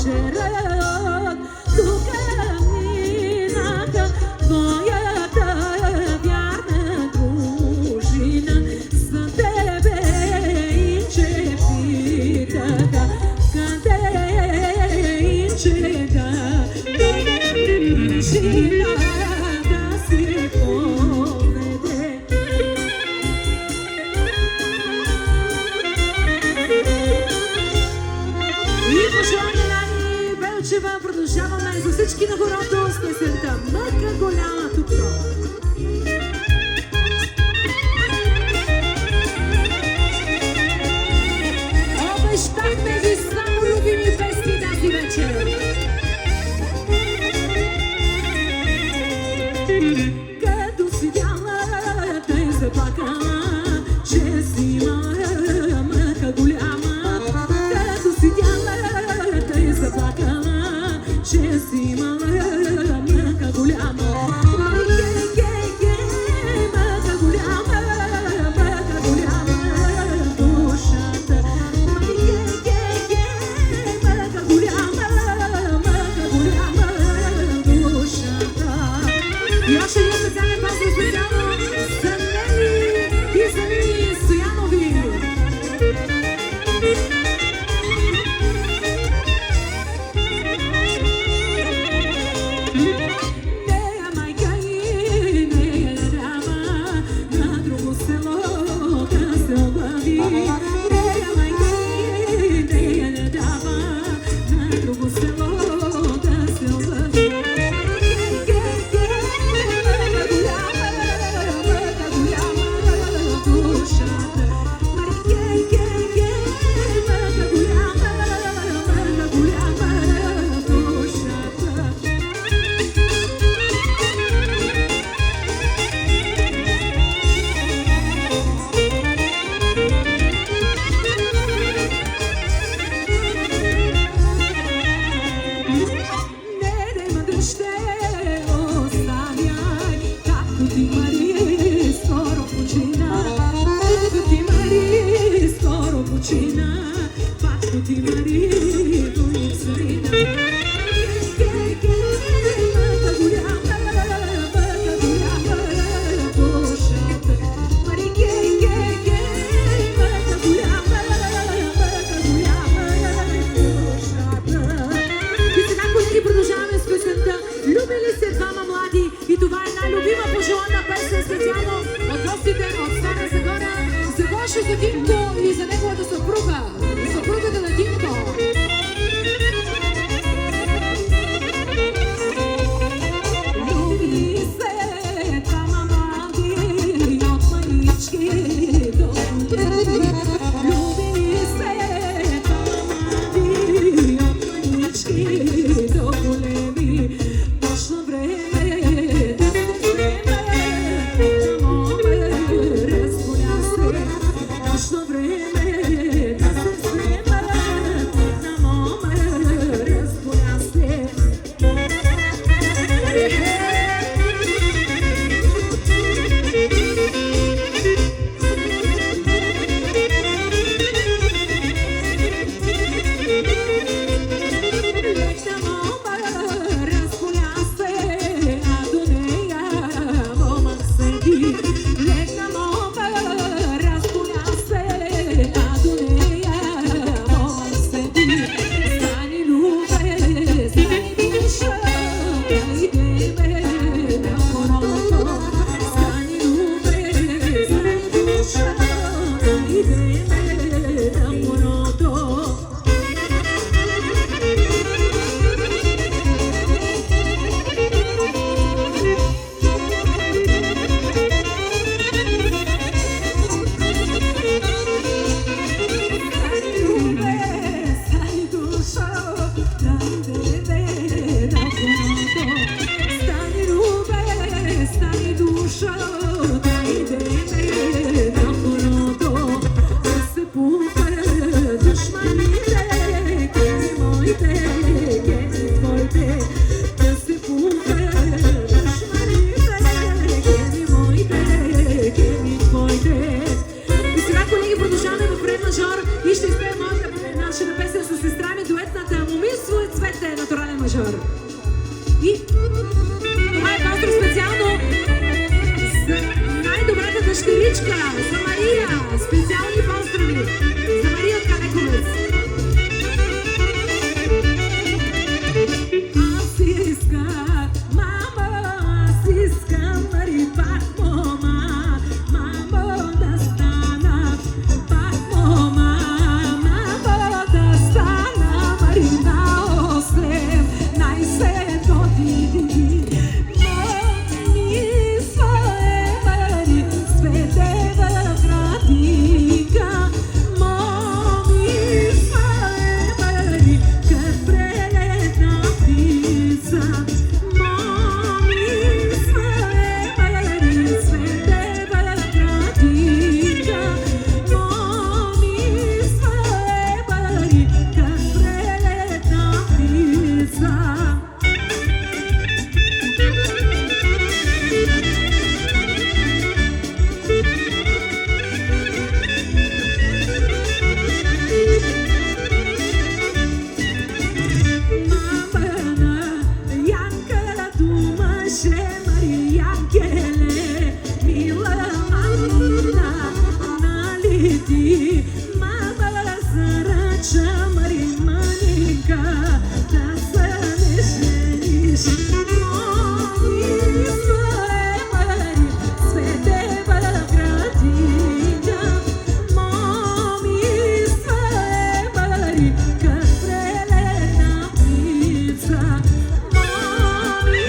вечерът, тук минаха твоята вярна дружина. За тебе инче питаха, къде инче да дружина да си поведе. И пожелание Нани Белчева продължаваме за всички на хорото с песента "Мъка голяма тук-то". Обещахме ви само любими песни тази вечер. Като си бяла, тъй заплакала, че си имала мъка голяма. Като си бяла, тъй заплакала, че си имала мъка голяма. Мъка голяма, мъка голяма душата. Мъка голяма душата. И още един специален поздрав специално за Нели и за Нини Стоянови. Нея майка и нея дама на друго село да се оглави. Нея майка и нея дама на друго село да се оглави. Продължаваме с песента "Любили се двама млади" и това е най-любима пожелана песен специално от гостите от Стара Загора за Гошо Динко и за неговата съпруга, съпругата на Динко. Любили се двама млади от манички до големи. Любили се двама млади от манички до големи. Точно време да се вземе, разгоня се. Точно време да се мажор. И това е поздрав специално за най-добрата дъщеричка, за Мария. Специални поздрави за Мария от Калековец. Аз искам, мамо, аз искам, Мари, пак мома, мамо да стана, пак мома, мамо да стана, Мари на 18 години. Моми своje Мари, светева градинка, моми своje Мари, kad preljetna ptica, momi svoje Maри, sveteva gradinka, momi svoje Maри, kad preljetna ptica. Mamana, Janka, Dumaše, Marijankele, Mila Mamina, naliti, mama zarača, Marimaninka, da se ne ženiš. Momi svoje Mari, sveteva gradinka, momi svoje Mari, kad preljetna ptica, momi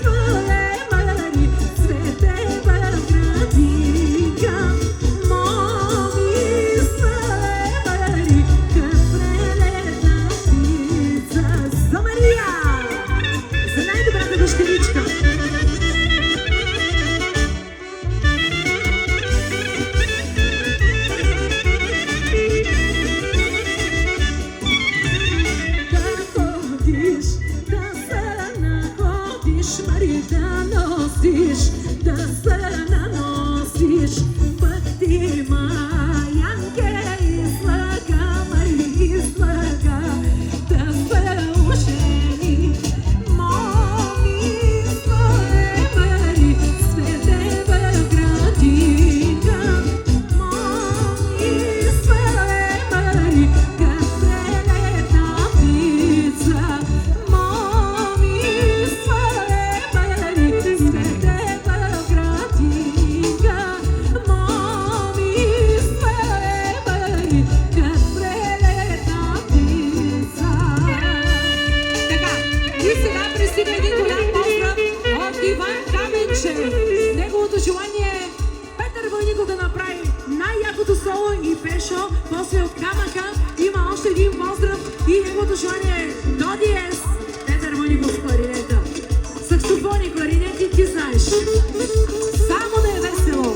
svoje Mari, sveteva gradinka, momi svoje Mari, kad preljetna ptica. За Мария! За най-добрата дъщеричка! Да ходиш, да се находиш, Мари, да носиш, да се наносиш. Пък ти Янке излага, Мари излага, да се ожени. Моми своje Мари, светева градинка, моми своje Мари, kad preljetna ptica, momi svoje Maри, sveteva gradinka, momi svoje Мари, kad preljetna ptica. Така, и сега пристига един голям поздрав от Иван Каменчев. Неговото желание е Петър Войников да направи най-якото соло и пешо. После от камъка има още един поздрав и неговото желание е до диез Петър Войников с кларинета. Саксофони, кларинети, ти знаеш. Само да е весело.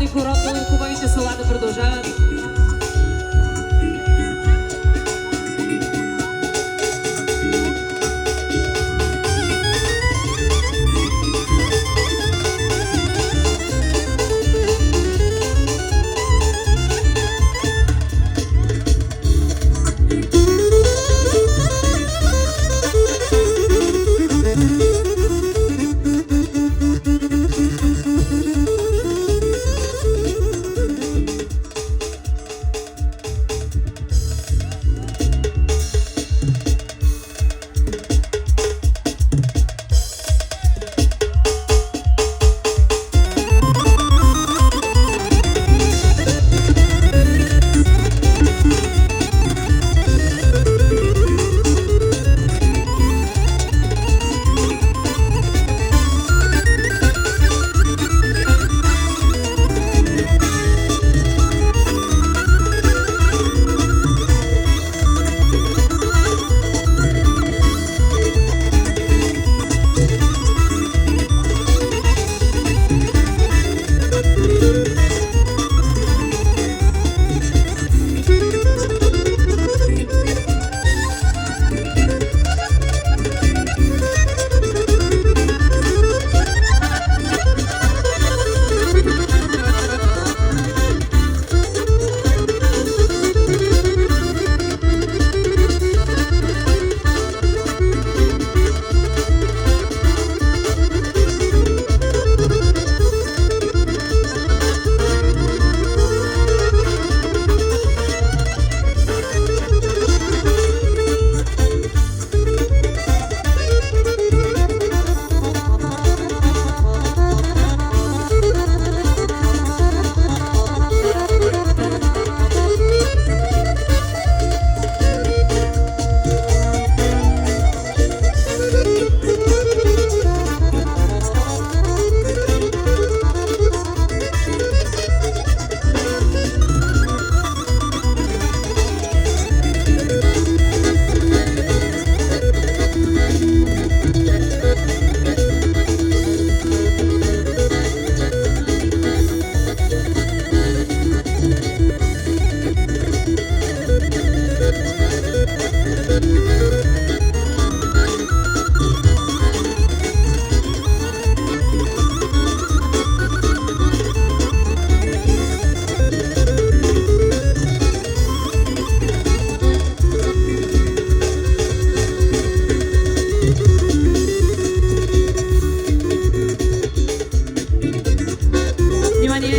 ни хорото, хубавите села да продължават.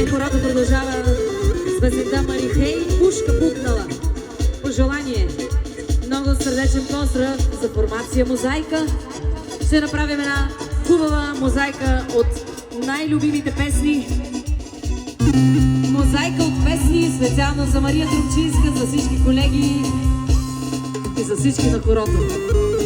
Хората продължава с песента Марихей, пушка пукнала. Пожелание, много сърдечен поздрав за формация Мозайка. Ще направим една хубава мозайка от най-любимите песни. Мозайка от песни специално за Мария Трубчинска, за всички колеги и за всички на хорото.